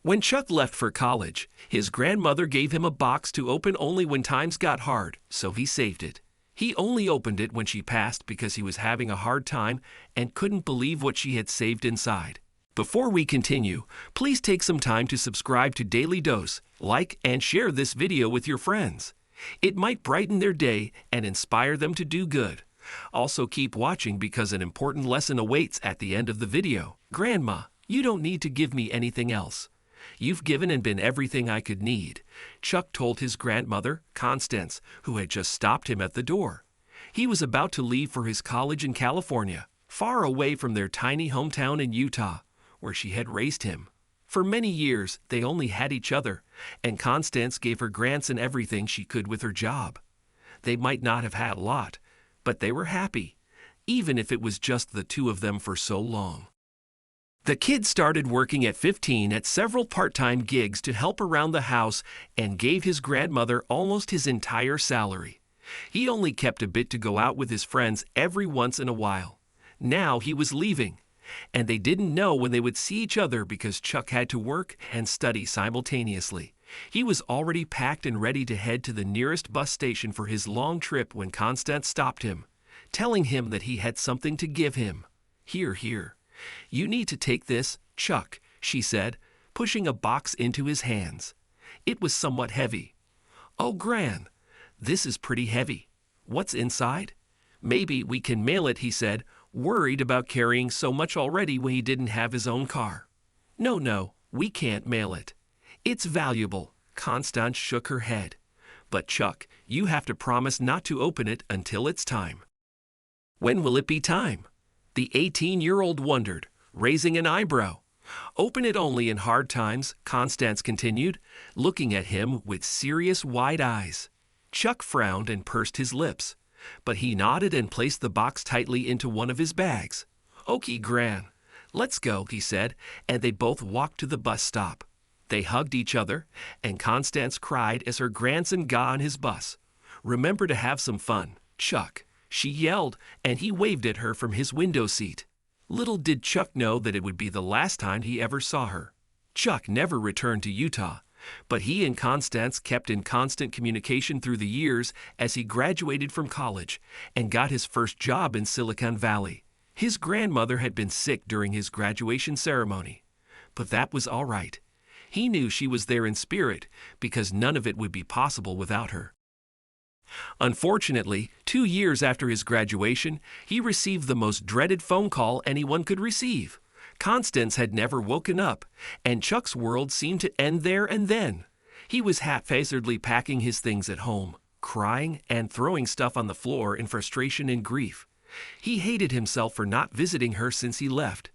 When Chuck left for college, his grandmother gave him a box to open only when times got hard, so he saved it. He only opened it when she passed because he was having a hard time and couldn't believe what she had saved inside. Before we continue, please take some time to subscribe to Dailydose, like and share this video with your friends. It might brighten their day and inspire them to do good. Also keep watching because an important lesson awaits at the end of the video. Grandma, you don't need to give me anything else. You've given and been everything I could need, Chuck told his grandmother, Constance, who had just stopped him at the door. He was about to leave for his college in California, far away from their tiny hometown in Utah, where she had raised him. For many years, they only had each other, and Constance gave her grandson everything she could with her job. They might not have had a lot, but they were happy, even if it was just the two of them for so long. The kid started working at 15 at several part-time gigs to help around the house and gave his grandmother almost his entire salary. He only kept a bit to go out with his friends every once in a while. Now he was leaving, and they didn't know when they would see each other because Chuck had to work and study simultaneously. He was already packed and ready to head to the nearest bus station for his long trip when Constance stopped him, telling him that he had something to give him. Here. You need to take this, Chuck, she said, pushing a box into his hands. It was somewhat heavy. Oh, Gran, this is pretty heavy. What's inside? Maybe we can mail it, he said, worried about carrying so much already when he didn't have his own car. No, we can't mail it. It's valuable. Constance shook her head. But Chuck, you have to promise not to open it until it's time. When will it be time? The 18-year-old wondered, raising an eyebrow. Open it only in hard times, Constance continued, looking at him with serious wide eyes. Chuck frowned and pursed his lips, but he nodded and placed the box tightly into one of his bags. Okay, Gran, let's go, he said, and they both walked to the bus stop. They hugged each other, and Constance cried as her grandson got on his bus. Remember to have some fun, Chuck, she yelled, and he waved at her from his window seat. Little did Chuck know that it would be the last time he ever saw her. Chuck never returned to Utah, but he and Constance kept in constant communication through the years as he graduated from college and got his first job in Silicon Valley. His grandmother had been sick during his graduation ceremony, but that was all right. He knew she was there in spirit because none of it would be possible without her. Unfortunately, 2 years after his graduation, he received the most dreaded phone call anyone could receive. Constance had never woken up, and Chuck's world seemed to end there and then. He was haphazardly packing his things at home, crying and throwing stuff on the floor in frustration and grief. He hated himself for not visiting her since he left.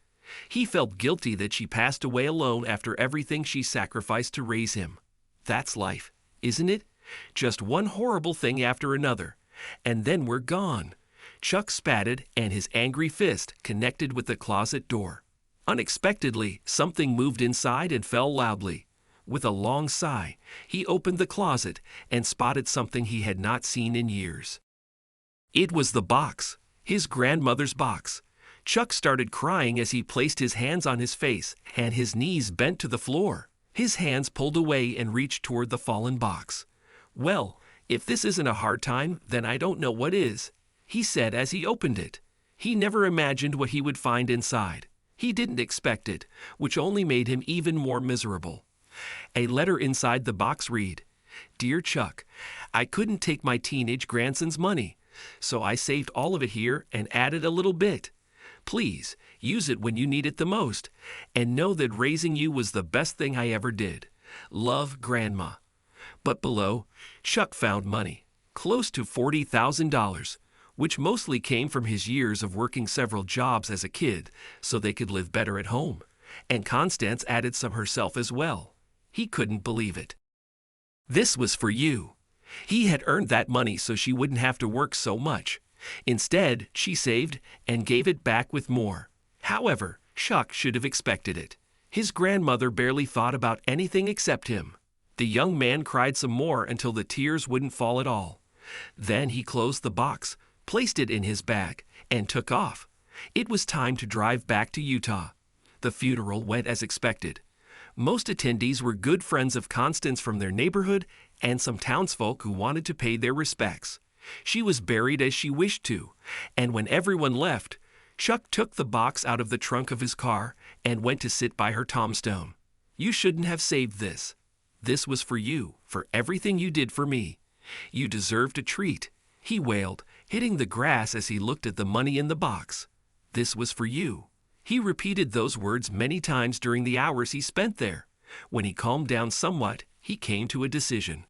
He felt guilty that she passed away alone after everything she sacrificed to raise him. That's life, isn't it? Just one horrible thing after another, and then we're gone. Chuck spatted, and his angry fist connected with the closet door. Unexpectedly, something moved inside and fell loudly. With a long sigh, he opened the closet and spotted something he had not seen in years. It was the box, his grandmother's box. Chuck started crying as he placed his hands on his face and his knees bent to the floor. His hands pulled away and reached toward the fallen box. Well, if this isn't a hard time, then I don't know what is, he said as he opened it. He never imagined what he would find inside. He didn't expect it, which only made him even more miserable. A letter inside the box read, Dear Chuck, I couldn't take my teenage grandson's money, so I saved all of it here and added a little bit. Please, use it when you need it the most, and know that raising you was the best thing I ever did. Love, Grandma. But below, Chuck found money, close to $40,000, which mostly came from his years of working several jobs as a kid so they could live better at home. And Constance added some herself as well. He couldn't believe it. This was for you. He had earned that money so she wouldn't have to work so much. Instead, she saved and gave it back with more. However, Chuck should have expected it. His grandmother barely thought about anything except him. The young man cried some more until the tears wouldn't fall at all. Then he closed the box, placed it in his bag, and took off. It was time to drive back to Utah. The funeral went as expected. Most attendees were good friends of Constance from their neighborhood and some townsfolk who wanted to pay their respects. She was buried as she wished to, and when everyone left, Chuck took the box out of the trunk of his car and went to sit by her tombstone. "You shouldn't have saved this. This was for you, for everything you did for me. You deserved a treat," he wailed, hitting the grass as he looked at the money in the box. "This was for you." He repeated those words many times during the hours he spent there. When he calmed down somewhat, he came to a decision.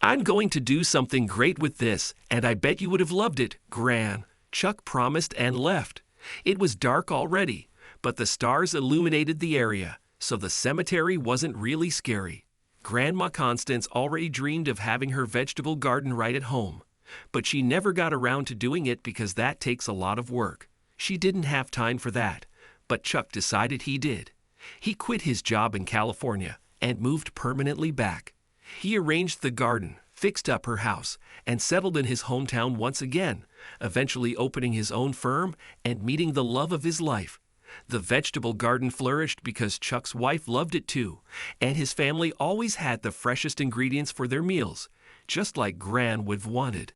"I'm going to do something great with this, and I bet you would have loved it, Gran," Chuck promised and left. It was dark already, but the stars illuminated the area, so the cemetery wasn't really scary. Grandma Constance already dreamed of having her vegetable garden right at home, but she never got around to doing it because that takes a lot of work. She didn't have time for that, but Chuck decided he did. He quit his job in California and moved permanently back. He arranged the garden, fixed up her house, and settled in his hometown once again, eventually opening his own firm and meeting the love of his life. The vegetable garden flourished because Chuck's wife loved it too, and his family always had the freshest ingredients for their meals, just like Gran would have wanted.